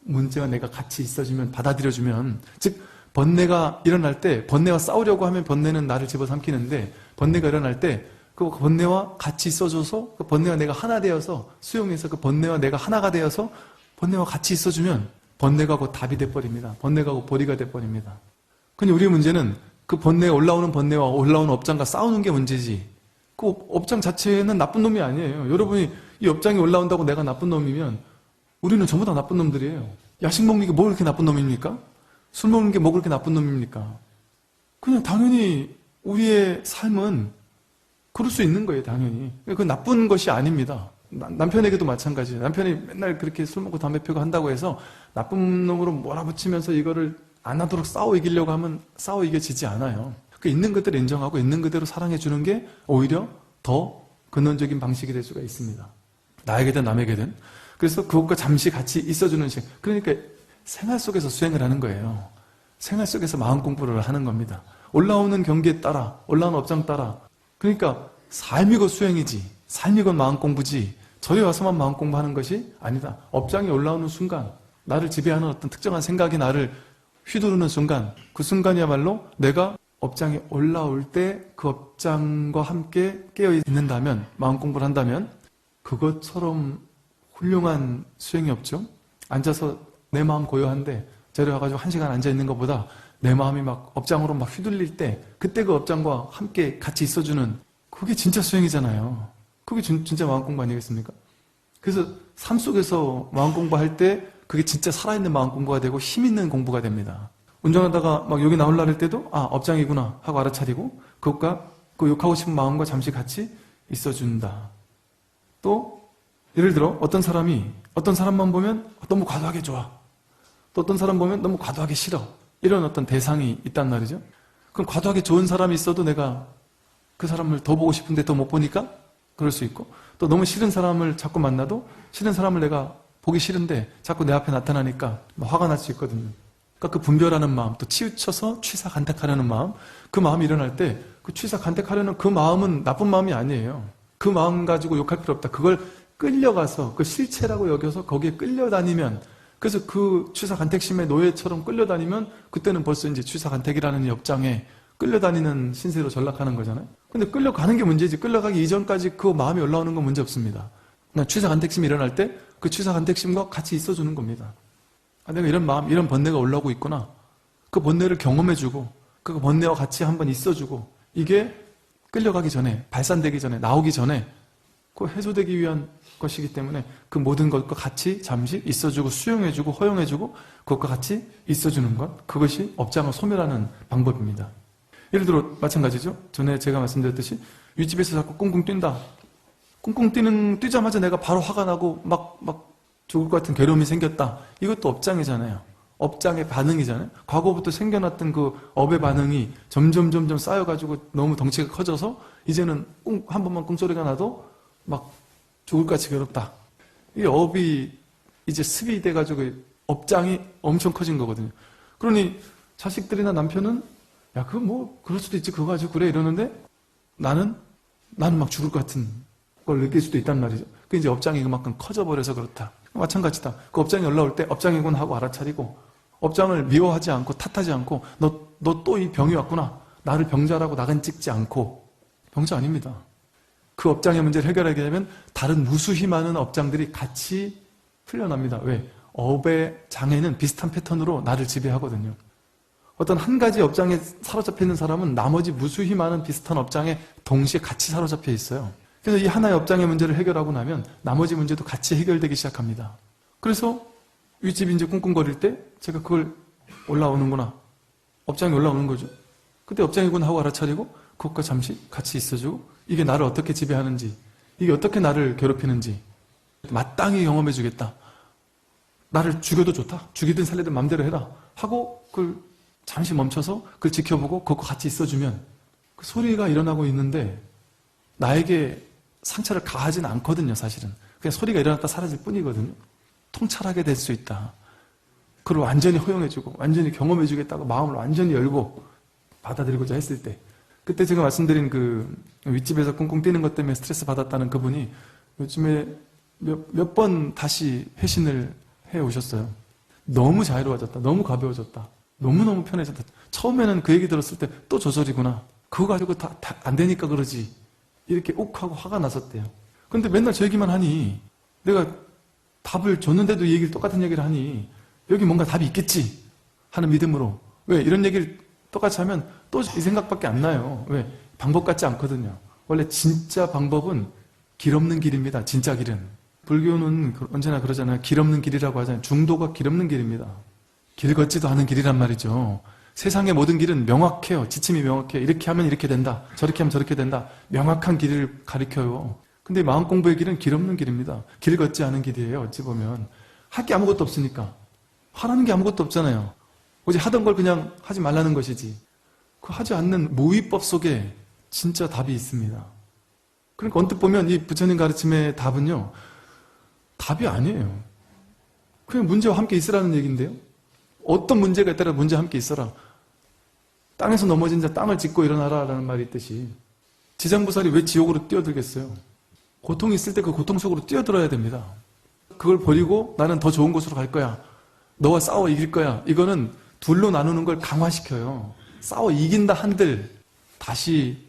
문제와 내가 같이 있어주면, 받아들여주면, 즉 번뇌가 일어날 때 번뇌와 싸우려고 하면 번뇌는 나를 집어삼키는데, 번뇌가 일어날 때 그 번뇌와 같이 있어줘서 그 번뇌와 내가 하나 되어서 수용해서 그 번뇌와 내가 하나가 되어서 번뇌와 같이 있어주면 번뇌가 곧 답이 돼버립니다. 번뇌가 곧 보리가 돼버립니다. 근데 우리의 문제는 그 번뇌, 올라오는 번뇌와 올라오는 업장과 싸우는 게 문제지, 그 업장 자체는 나쁜 놈이 아니에요. 여러분이 이 업장이 올라온다고 내가 나쁜 놈이면 우리는 전부 다 나쁜 놈들이에요. 야식 먹는 게 뭐 그렇게 나쁜 놈입니까? 술 먹는 게 뭐 그렇게 나쁜 놈입니까? 그냥 당연히 우리의 삶은 그럴 수 있는 거예요. 당연히. 그 나쁜 것이 아닙니다. 남편에게도 마찬가지예요. 남편이 맨날 그렇게 술 먹고 담배 피우고 한다고 해서 나쁜 놈으로 몰아붙이면서 이거를 안 하도록 싸워 이기려고 하면 싸워 이겨지지 않아요. 그 있는 그대로 인정하고 있는 그대로 사랑해 주는 게 오히려 더 근원적인 방식이 될 수가 있습니다. 나에게든 남에게든. 그래서 그것과 잠시 같이 있어주는 시간. 그러니까 생활 속에서 수행을 하는 거예요. 생활 속에서 마음 공부를 하는 겁니다. 올라오는 경계에 따라, 올라오는 업장 따라. 그러니까 삶이고 수행이지, 삶이건 마음 공부지, 저리 와서만 마음 공부하는 것이 아니다. 업장이 올라오는 순간, 나를 지배하는 어떤 특정한 생각이 나를 휘두르는 순간, 그 순간이야말로 내가 업장이 올라올 때 그 업장과 함께 깨어 있는다면, 마음 공부를 한다면 그것처럼 훌륭한 수행이 없죠. 앉아서 내 마음 고요한데 저리 와가지고 1시간 앉아있는 것보다 내 마음이 막 업장으로 막 휘둘릴 때 그때 그 업장과 함께 같이 있어주는, 그게 진짜 수행이잖아요. 그게 진짜 마음 공부 아니겠습니까? 그래서 삶 속에서 마음 공부할 때 그게 진짜 살아있는 마음 공부가 되고 힘있는 공부가 됩니다. 운전하다가 막 여기 나올라 할 때도 아, 업장이구나 하고 알아차리고 그것과 그 욕하고 싶은 마음과 잠시 같이 있어준다. 또 예를 들어 어떤 사람만 보면 너무 과도하게 좋아, 또 어떤 사람 보면 너무 과도하게 싫어, 이런 어떤 대상이 있단 말이죠. 그럼 과도하게 좋은 사람이 있어도 내가 그 사람을 더 보고 싶은데 더 못 보니까 그럴 수 있고, 또 너무 싫은 사람을 자꾸 만나도 싫은 사람을 내가 보기 싫은데 자꾸 내 앞에 나타나니까 화가 날 수 있거든요. 그러니까 그 분별하는 마음, 또 치우쳐서 취사간택하려는 마음, 그 마음이 일어날 때 그 취사간택하려는 그 마음은 나쁜 마음이 아니에요. 그 마음 가지고 욕할 필요 없다. 그걸 끌려가서 그 실체라고 여겨서 거기에 끌려다니면, 그래서 그 취사간택심의 노예처럼 끌려다니면 그때는 벌써 이제 취사간택이라는 이 업장에 끌려다니는 신세로 전락하는 거잖아요. 근데 끌려가는 게 문제지, 끌려가기 이전까지 그 마음이 올라오는 건 문제 없습니다. 그냥 취사간택심이 일어날 때 그 취사간택심과 같이 있어주는 겁니다. 아, 내가 이런 마음, 이런 번뇌가 올라오고 있구나. 그 번뇌를 경험해주고 그 번뇌와 같이 한번 있어주고, 이게 끌려가기 전에, 발산되기 전에, 나오기 전에 그 해소되기 위한 것이기 때문에 그 모든 것과 같이 잠시 있어주고 수용해주고 허용해주고 그것과 같이 있어주는 것, 그것이 업장을 소멸하는 방법입니다. 예를 들어 마찬가지죠. 전에 제가 말씀드렸듯이 윗집에서 자꾸 꿍꿍 뛴다. 꿍꿍 뛰자마자 내가 바로 화가 나고 막 죽을 것 같은 괴로움이 생겼다. 이것도 업장이잖아요. 업장의 반응이잖아요. 과거부터 생겨났던 그 업의 반응이 점점 쌓여가지고 너무 덩치가 커져서 이제는 한 번만 꿍소리가 나도 막 죽을 것 같이 괴롭다. 이 업이 이제 습이 돼가지고 업장이 엄청 커진 거거든요. 그러니 자식들이나 남편은 야, 그거 뭐 그럴 수도 있지, 그거 가지고 그래 이러는데 나는 막 죽을 것 같은 걸 느낄 수도 있단 말이죠. 그 이제 업장이 그만큼 커져버려서 그렇다. 마찬가지다. 그 업장이 올라올 때 업장이군 하고 알아차리고, 업장을 미워하지 않고 탓하지 않고 너 또 이 병이 왔구나, 나를 병자라고 나간 찍지 않고, 병자 아닙니다. 그 업장의 문제를 해결하게 되면 다른 무수히 많은 업장들이 같이 풀려납니다. 왜? 업의 장애는 비슷한 패턴으로 나를 지배하거든요. 어떤 한 가지 업장에 사로잡혀 있는 사람은 나머지 무수히 많은 비슷한 업장에 동시에 같이 사로잡혀 있어요. 그래서 이 하나의 업장의 문제를 해결하고 나면 나머지 문제도 같이 해결되기 시작합니다. 그래서 윗집이 이제 꿍꿍거릴 때 제가 그걸 올라오는구나, 업장이 올라오는 거죠. 그때 업장이구나 하고 알아차리고 그것과 잠시 같이 있어주고, 이게 나를 어떻게 지배하는지, 이게 어떻게 나를 괴롭히는지 마땅히 경험해 주겠다. 나를 죽여도 좋다, 죽이든 살리든 맘대로 해라 하고 그걸 잠시 멈춰서 그걸 지켜보고 그것과 같이 있어주면 그 소리가 일어나고 있는데 나에게 상처를 가하지는 않거든요. 사실은 그냥 소리가 일어났다 사라질 뿐이거든요. 통찰하게 될 수 있다. 그걸 완전히 허용해주고 완전히 경험해주겠다고 마음을 완전히 열고 받아들이고자 했을 때, 그때 제가 말씀드린 그 윗집에서 꿍꿍 뛰는 것 때문에 스트레스 받았다는 그분이 요즘에 몇 번 다시 회신을 해 오셨어요. 너무 자유로워졌다, 너무 가벼워졌다, 너무너무 편해졌다. 처음에는 그 얘기 들었을 때 또 조절이구나, 그거 가지고 다 안 되니까 그러지, 이렇게 욱하고 화가 났었대요. 근데 맨날 저 얘기만 하니, 내가 답을 줬는데도 이 얘기를, 똑같은 얘기를 하니 여기 뭔가 답이 있겠지 하는 믿음으로, 왜 이런 얘기를 똑같이 하면 또 이 생각밖에 안 나요. 왜? 방법 같지 않거든요. 원래 진짜 방법은 길 없는 길입니다. 진짜 길은. 불교는 언제나 그러잖아요. 길 없는 길이라고 하잖아요. 중도가 길 없는 길입니다. 길 걷지도 않은 길이란 말이죠. 세상의 모든 길은 명확해요. 지침이 명확해요. 이렇게 하면 이렇게 된다, 저렇게 하면 저렇게 된다. 명확한 길을 가리켜요. 근데 마음 공부의 길은 길 없는 길입니다. 길 걷지 않은 길이에요. 어찌 보면 할 게 아무것도 없으니까. 하라는 게 아무것도 없잖아요. 오직 하던 걸 그냥 하지 말라는 것이지. 그 하지 않는 모의법 속에 진짜 답이 있습니다. 그러니까 언뜻 보면 이 부처님 가르침의 답은요, 답이 아니에요. 그냥 문제와 함께 있으라는 얘기인데요. 어떤 문제가 있더라도 문제와 함께 있어라. 땅에서 넘어진 자 땅을 짚고 일어나라 라는 말이 있듯이, 지장보살이 왜 지옥으로 뛰어들겠어요? 고통이 있을 때 그 고통 속으로 뛰어들어야 됩니다. 그걸 버리고 나는 더 좋은 곳으로 갈 거야, 너와 싸워 이길 거야, 이거는 둘로 나누는 걸 강화시켜요. 싸워 이긴다 한들 다시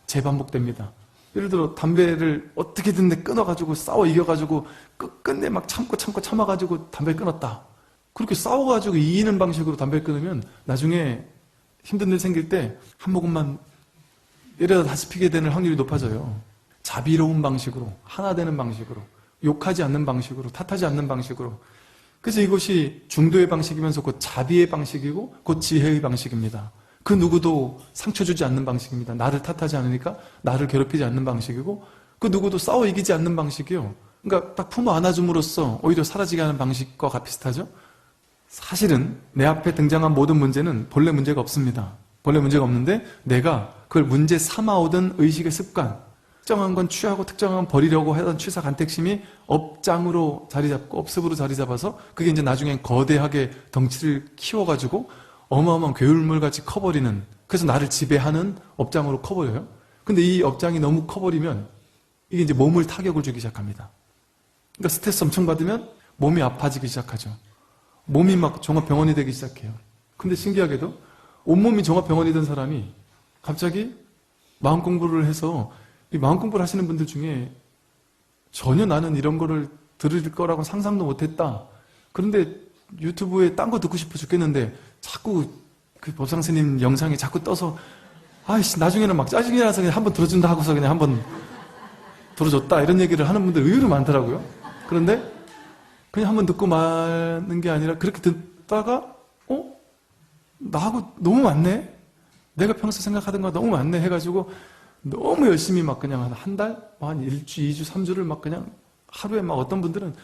재반복됩니다. 예를 들어 담배를 어떻게든 끊어가지고 싸워 이겨가지고 끝끝내 막 참아가지고 담배 끊었다. 그렇게 싸워가지고 이기는 방식으로 담배를 끊으면 나중에 힘든 일 생길 때 한 모금만 이러다 다시 피게 되는 확률이 높아져요. 자비로운 방식으로, 하나 되는 방식으로, 욕하지 않는 방식으로, 탓하지 않는 방식으로. 그래서 이것이 중도의 방식이면서 곧 자비의 방식이고 곧 지혜의 방식입니다. 그 누구도 상처 주지 않는 방식입니다. 나를 탓하지 않으니까 나를 괴롭히지 않는 방식이고, 그 누구도 싸워 이기지 않는 방식이요. 그러니까 딱 품어 안아줌으로써 오히려 사라지게 하는 방식과 비슷하죠. 사실은 내 앞에 등장한 모든 문제는 본래 문제가 없습니다. 본래 문제가 없는데 내가 그걸 문제 삼아오던 의식의 습관, 특정한 건 취하고 특정한 건 버리려고 하던 취사간택심이 업장으로 자리 잡고 업습으로 자리 잡아서 그게 이제 나중엔 거대하게 덩치를 키워가지고 어마어마한 괴울물같이 커버리는 그래서 나를 지배하는 업장으로 커버려요. 근데 이 업장이 너무 커버리면 이게 이제 몸을 타격을 주기 시작합니다. 그러니까 스트레스 엄청 받으면 몸이 아파지기 시작하죠. 몸이 막 종합병원이 되기 시작해요. 근데 신기하게도 온몸이 종합병원이 된 사람이 갑자기 마음 공부를 해서 이 마음 공부를 하시는 분들 중에 전혀 나는 이런 거를 들을 거라고 상상도 못했다. 그런데 유튜브에 딴 거 듣고 싶어 죽겠는데 자꾸 그 법상스님 영상이 자꾸 떠서 아이씨 나중에는 막 짜증이 나서 그냥 한번 들어준다 하고서 그냥 한번 들어줬다 이런 얘기를 하는 분들 의외로 많더라고요. 그런데 그냥 한번 듣고 마는 게 아니라 그렇게 듣다가 나하고 너무 맞네? 내가 평소 생각하던 거 너무 맞네 해가지고 너무 열심히 막 그냥 한 달? 한 1주, 2주, 3주를 막 그냥 하루에 막 어떤 분들은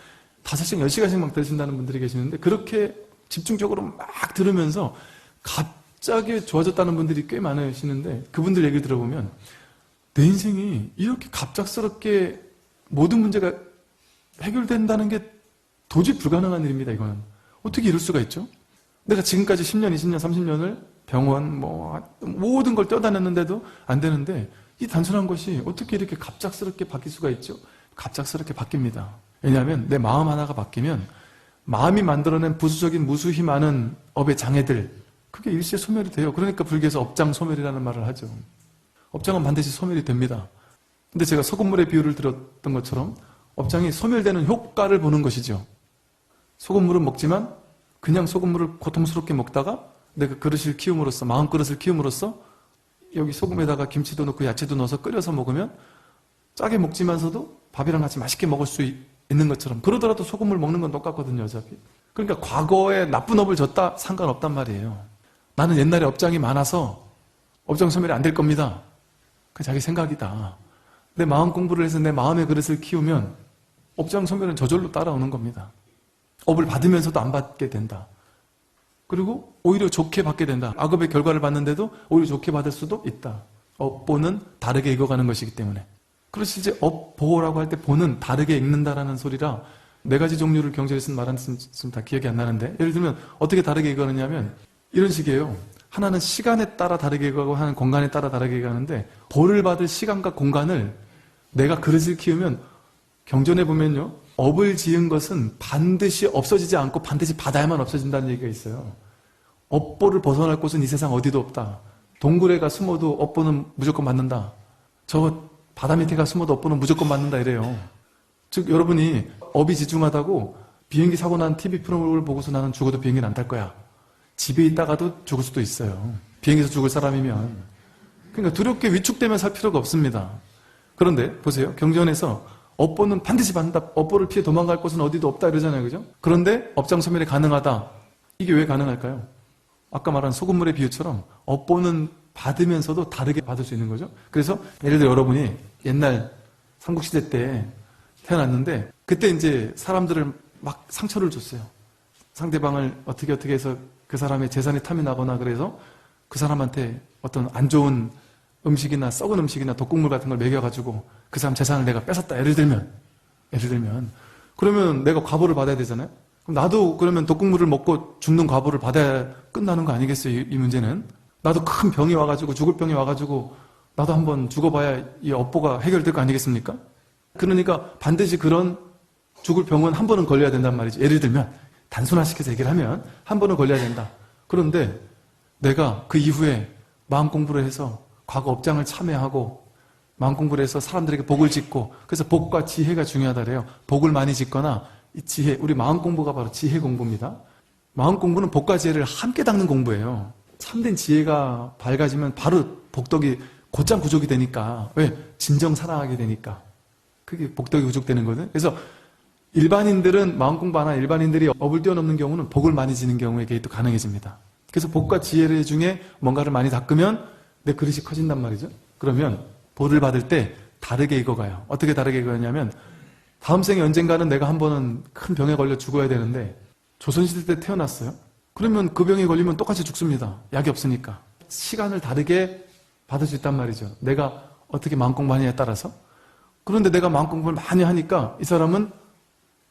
5시간, 10시간씩 막 들으신다는 분들이 계시는데 그렇게 집중적으로 막 들으면서 갑자기 좋아졌다는 분들이 꽤 많으시는데 그분들 얘기를 들어보면 내 인생이 이렇게 갑작스럽게 모든 문제가 해결된다는 게 도저히 불가능한 일입니다. 이거는 어떻게 이럴 수가 있죠? 내가 지금까지 10년, 20년, 30년을 병원 모든 걸 뛰어다녔는데도 안 되는데 이 단순한 것이 어떻게 이렇게 갑작스럽게 바뀔 수가 있죠? 갑작스럽게 바뀝니다. 왜냐하면 내 마음 하나가 바뀌면 마음이 만들어낸 부수적인 무수히 많은 업의 장애들 그게 일시에 소멸이 돼요. 그러니까 불교에서 업장 소멸이라는 말을 하죠. 업장은 반드시 소멸이 됩니다. 근데 제가 소금물의 비유를 들었던 것처럼 업장이 소멸되는 효과를 보는 것이죠. 소금물은 먹지만 그냥 소금물을 고통스럽게 먹다가 내가 그릇을 키움으로써 마음 그릇을 키움으로써 여기 소금에다가 김치도 넣고 야채도 넣어서 끓여서 먹으면 짜게 먹지만서도 밥이랑 같이 맛있게 먹을 수 있는 것처럼 그러더라도 소금물 먹는 건 똑같거든요. 어차피. 그러니까 과거에 나쁜 업을 졌다 상관없단 말이에요. 나는 옛날에 업장이 많아서 업장 소멸이 안 될 겁니다. 그 자기 생각이다. 내 마음 공부를 해서 내 마음의 그릇을 키우면 업장 소멸은 저절로 따라오는 겁니다. 업을 받으면서도 안 받게 된다. 그리고 오히려 좋게 받게 된다. 악업의 결과를 받는데도 오히려 좋게 받을 수도 있다. 업보는 다르게 읽어가는 것이기 때문에. 그렇지 이제 업보라고 할 때 보는 다르게 읽는다라는 소리라 네 가지 종류를 경전에서 말하는 다 기억이 안 나는데 예를 들면 어떻게 다르게 읽어느냐면 이런 식이에요. 하나는 시간에 따라 다르게 읽어가고 하나는 공간에 따라 다르게 읽어가는데 보를 받을 시간과 공간을 내가 그릇을 키우면 경전에 보면요. 업을 지은 것은 반드시 없어지지 않고 반드시 받아야만 없어진다는 얘기가 있어요. 업보를 벗어날 곳은 이 세상 어디도 없다. 동굴에 가 숨어도 업보는 무조건 맞는다. 저 바다 밑에 가 숨어도 업보는 무조건 맞는다 이래요. 즉 여러분이 업이 지중하다고 비행기 사고 난 TV 프로그램을 보고서 나는 죽어도 비행기는 안 탈 거야. 집에 있다가도 죽을 수도 있어요. 비행기에서 죽을 사람이면. 그러니까 두렵게 위축되면 살 필요가 없습니다. 그런데 보세요. 경전에서 업보는 반드시 받는다. 업보를 피해 도망갈 곳은 어디도 없다 이러잖아요. 그죠? 그런데 업장 소멸이 가능하다. 이게 왜 가능할까요? 아까 말한 소금물의 비유처럼 업보는 받으면서도 다르게 받을 수 있는 거죠. 그래서 예를 들어 여러분이 옛날 삼국시대 때 태어났는데 그때 이제 사람들을 막 상처를 줬어요. 상대방을 어떻게 해서 그 사람의 재산이 탐이 나거나 그래서 그 사람한테 어떤 안 좋은 음식이나 썩은 음식이나 독국물 같은 걸 먹여가지고 그 사람 재산을 내가 뺏었다. 예를 들면 그러면 내가 과보를 받아야 되잖아요. 그럼 나도 그러면 독국물을 먹고 죽는 과보를 받아야 끝나는 거 아니겠어요? 이 문제는 나도 큰 병이 와가지고 죽을 병이 와가지고 나도 한번 죽어봐야 이 업보가 해결될 거 아니겠습니까? 그러니까 반드시 그런 죽을 병은 한 번은 걸려야 된단 말이죠. 예를 들면 단순화시켜서 얘기를 하면 한 번은 걸려야 된다. 그런데 내가 그 이후에 마음 공부를 해서 과거 업장을 참회하고 마음 공부를 해서 사람들에게 복을 짓고 그래서 복과 지혜가 중요하다 그래요. 복을 많이 짓거나 이 지혜, 우리 마음 공부가 바로 지혜 공부입니다. 마음 공부는 복과 지혜를 함께 닦는 공부예요. 참된 지혜가 밝아지면 바로 복덕이 곧장 구족이 되니까 왜? 진정 사랑하게 되니까 그게 복덕이 구족되는 거거든요. 그래서 일반인들은 마음 공부 안 하는 일반인들이 업을 뛰어넘는 경우는 복을 많이 지는 경우에 그게 또 가능해집니다. 그래서 복과 지혜를 중에 뭔가를 많이 닦으면 내 그릇이 커진단 말이죠. 그러면 복을 받을 때 다르게 읽어가요. 어떻게 다르게 읽어가냐면 다음 생에 언젠가는 내가 한 번은 큰 병에 걸려 죽어야 되는데 조선시대 때 태어났어요. 그러면 그 병에 걸리면 똑같이 죽습니다. 약이 없으니까. 시간을 다르게 받을 수 있단 말이죠. 내가 어떻게 마음 공부하느냐에 따라서. 그런데 내가 마음 공부를 많이 하니까 이 사람은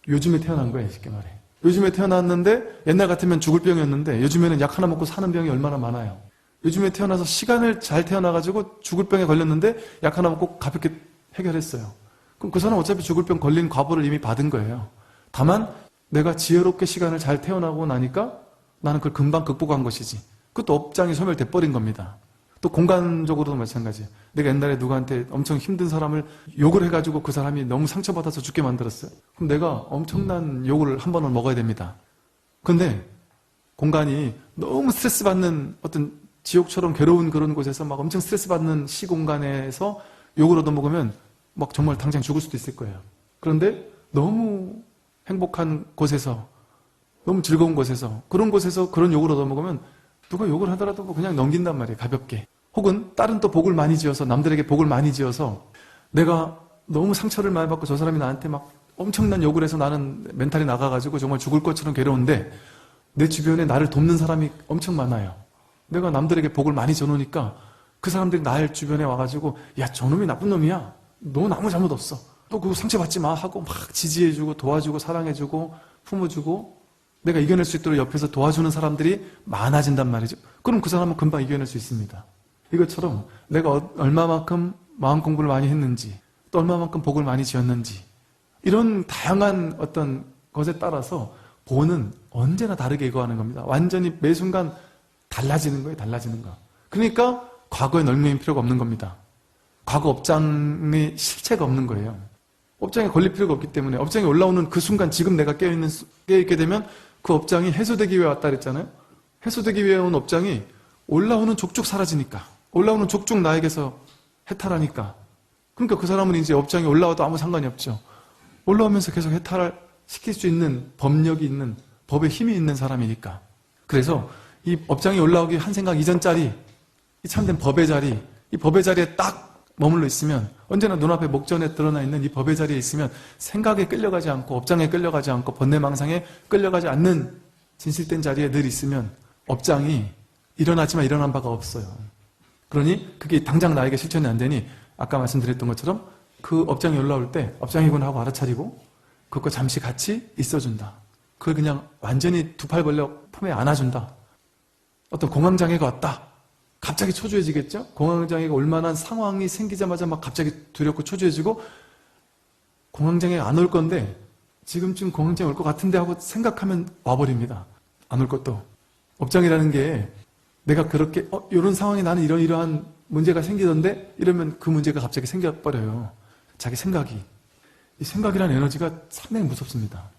요즘에 태어난 거예요. 쉽게 말해. 요즘에 태어났는데 옛날 같으면 죽을 병이었는데 요즘에는 약 하나 먹고 사는 병이 얼마나 많아요. 요즘에 태어나서 시간을 잘 태어나가지고 죽을 병에 걸렸는데 약 하나 먹고 가볍게 해결했어요. 그럼 그 사람 어차피 죽을 병 걸린 과보를 이미 받은 거예요. 다만 내가 지혜롭게 시간을 잘 태어나고 나니까 나는 그걸 금방 극복한 것이지. 그것도 업장이 소멸돼 버린 겁니다. 또 공간적으로도 마찬가지예요. 내가 옛날에 누구한테 엄청 힘든 사람을 욕을 해가지고 그 사람이 너무 상처받아서 죽게 만들었어요. 그럼 내가 엄청난 욕을 한 번은 먹어야 됩니다. 근데 공간이 너무 스트레스 받는 어떤 지옥처럼 괴로운 그런 곳에서 막 엄청 스트레스 받는 시공간에서 욕을 얻어먹으면 막 정말 당장 죽을 수도 있을 거예요. 그런데 너무 행복한 곳에서, 너무 즐거운 곳에서, 그런 곳에서 그런 욕을 얻어먹으면 누가 욕을 하더라도 그냥 넘긴단 말이에요. 가볍게. 혹은 다른 또 복을 많이 지어서, 남들에게 복을 많이 지어서 내가 너무 상처를 많이 받고 저 사람이 나한테 막 엄청난 욕을 해서 나는 멘탈이 나가가지고 정말 죽을 것처럼 괴로운데 내 주변에 나를 돕는 사람이 엄청 많아요. 내가 남들에게 복을 많이 줘놓으니까 그 사람들이 날 주변에 와가지고 야, 저놈이 나쁜 놈이야. 넌 아무 잘못 없어. 너 그거 상처받지 마 하고 막 지지해주고 도와주고 사랑해주고 품어주고 내가 이겨낼 수 있도록 옆에서 도와주는 사람들이 많아진단 말이죠. 그럼 그 사람은 금방 이겨낼 수 있습니다. 이것처럼 내가 얼마만큼 마음 공부를 많이 했는지 또 얼마만큼 복을 많이 지었는지 이런 다양한 어떤 것에 따라서 보는 언제나 다르게 이거하는 겁니다. 완전히 매 순간 달라지는 거예요. 달라지는 거. 그러니까 과거에 얽매일 필요가 없는 겁니다. 과거 업장에 실체가 없는 거예요. 업장에 걸릴 필요가 없기 때문에 업장에 올라오는 그 순간 지금 내가 깨어있게 되면 그 업장이 해소되기 위해 왔다 그랬잖아요. 해소되기 위해 온 업장이 올라오는 족족 사라지니까 올라오는 족족 나에게서 해탈하니까 그러니까 그 사람은 이제 업장이 올라와도 아무 상관이 없죠. 올라오면서 계속 해탈을 시킬 수 있는 법력이 있는 법의 힘이 있는 사람이니까. 그래서 이 업장이 올라오기 한 생각 이전짜리 이 참된 법의 자리, 이 법의 자리에 딱 머물러 있으면 언제나 눈앞에 목전에 드러나 있는 이 법의 자리에 있으면 생각에 끌려가지 않고 업장에 끌려가지 않고 번뇌망상에 끌려가지 않는 진실된 자리에 늘 있으면 업장이 일어나지만 일어난 바가 없어요. 그러니 그게 당장 나에게 실천이 안 되니 아까 말씀드렸던 것처럼 그 업장이 올라올 때 업장이구나 하고 알아차리고 그것과 잠시 같이 있어준다. 그걸 그냥 완전히 두 팔 벌려 품에 안아준다. 어떤 공황장애가 왔다. 갑자기 초조해지겠죠? 공황장애가 올 만한 상황이 생기자마자 막 갑자기 두렵고 초조해지고 공황장애가 안 올 건데 지금쯤 공황장애 올 것 같은데 하고 생각하면 와버립니다. 안 올 것도. 업장이라는 게 내가 그렇게 이런 상황에 나는 이러한 문제가 생기던데 이러면 그 문제가 갑자기 생겨버려요. 자기 생각이. 이 생각이라는 에너지가 상당히 무섭습니다.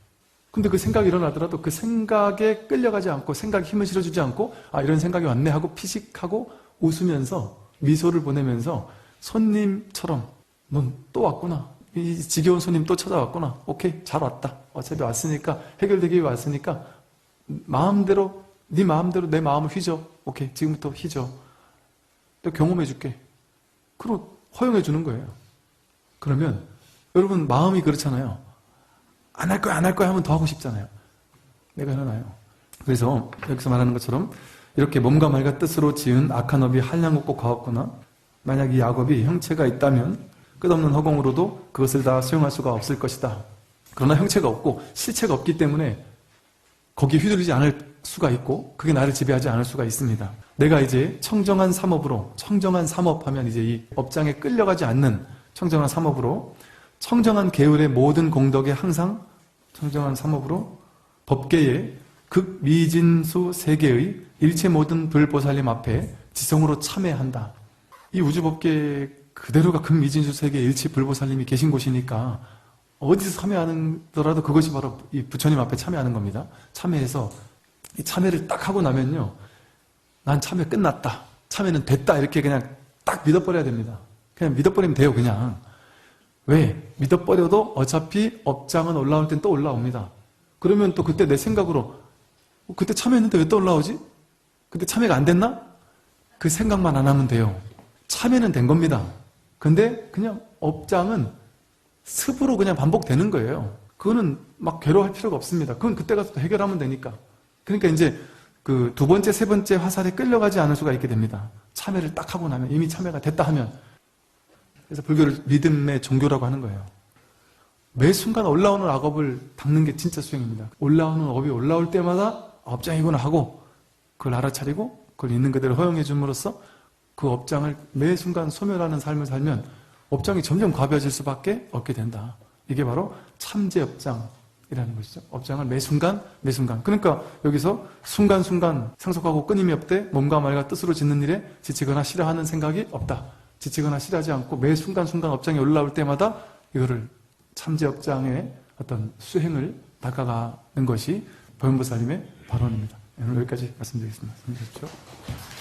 근데 그 생각이 일어나더라도 그 생각에 끌려가지 않고 생각에 힘을 실어주지 않고 아 이런 생각이 왔네 하고 피식하고 웃으면서 미소를 보내면서 손님처럼 넌 또 왔구나. 이 지겨운 손님 또 찾아왔구나. 오케이 잘 왔다. 어차피 왔으니까 해결되기 위해 왔으니까 마음대로 네 마음대로 내 마음을 휘저. 오케이 지금부터 휘저. 또 경험해 줄게. 그리고 허용해 주는 거예요. 그러면 여러분 마음이 그렇잖아요. 안 할 거야 안 할 거야 하면 더 하고 싶잖아요. 내가 일어나요. 그래서 여기서 말하는 것처럼 이렇게 몸과 말과 뜻으로 지은 악한 업이 한량없고 과없거나 만약 이 악업이 형체가 있다면 끝없는 허공으로도 그것을 다 수용할 수가 없을 것이다. 그러나 형체가 없고 실체가 없기 때문에 거기에 휘둘리지 않을 수가 있고 그게 나를 지배하지 않을 수가 있습니다. 내가 이제 청정한 삼업으로 청정한 삼업하면 이제 이 업장에 끌려가지 않는 청정한 삼업으로 청정한 계율의 모든 공덕에 항상 청정한 삼업으로 법계의 극미진수 세계의 일체 모든 불보살님 앞에 지성으로 참회한다. 이 우주법계 그대로가 극미진수 세계의 일체 불보살님이 계신 곳이니까 어디서 참회하더라도 그것이 바로 이 부처님 앞에 참회하는 겁니다. 참회해서 이 참회를 딱 하고 나면요. 난 참회 끝났다. 참회는 됐다. 이렇게 그냥 딱 믿어버려야 됩니다. 그냥 믿어버리면 돼요. 그냥. 왜? 믿어버려도 어차피 업장은 올라올 땐 또 올라옵니다. 그러면 또 그때 내 생각으로 그때 참여했는데 왜 또 올라오지? 그때 참여가 안 됐나? 그 생각만 안 하면 돼요. 참여는 된 겁니다. 근데 그냥 업장은 습으로 그냥 반복되는 거예요. 그거는 막 괴로워할 필요가 없습니다. 그건 그때 가서 해결하면 되니까. 그러니까 이제 그 두 번째, 세 번째 화살에 끌려가지 않을 수가 있게 됩니다. 참여를 딱 하고 나면 이미 참여가 됐다 하면 그래서 불교를 믿음의 종교라고 하는 거예요. 매 순간 올라오는 악업을 닦는 게 진짜 수행입니다. 올라오는 업이 올라올 때마다 업장이구나 하고 그걸 알아차리고 그걸 있는 그대로 허용해 줌으로써 그 업장을 매 순간 소멸하는 삶을 살면 업장이 점점 과비해질 수밖에 없게 된다. 이게 바로 참재업장이라는 것이죠. 업장을 매 순간 그러니까 여기서 순간순간 상속하고 끊임이 없되 몸과 말과 뜻으로 짓는 일에 지치거나 싫어하는 생각이 없다. 지치거나 싫어하지 않고 매 순간순간 업장이 올라올 때마다 이거를 참재업장의 어떤 수행을 닦아가는 것이 보현보살님의 발언입니다. 오늘 여기까지 말씀드리겠습니다. 참조하십시오.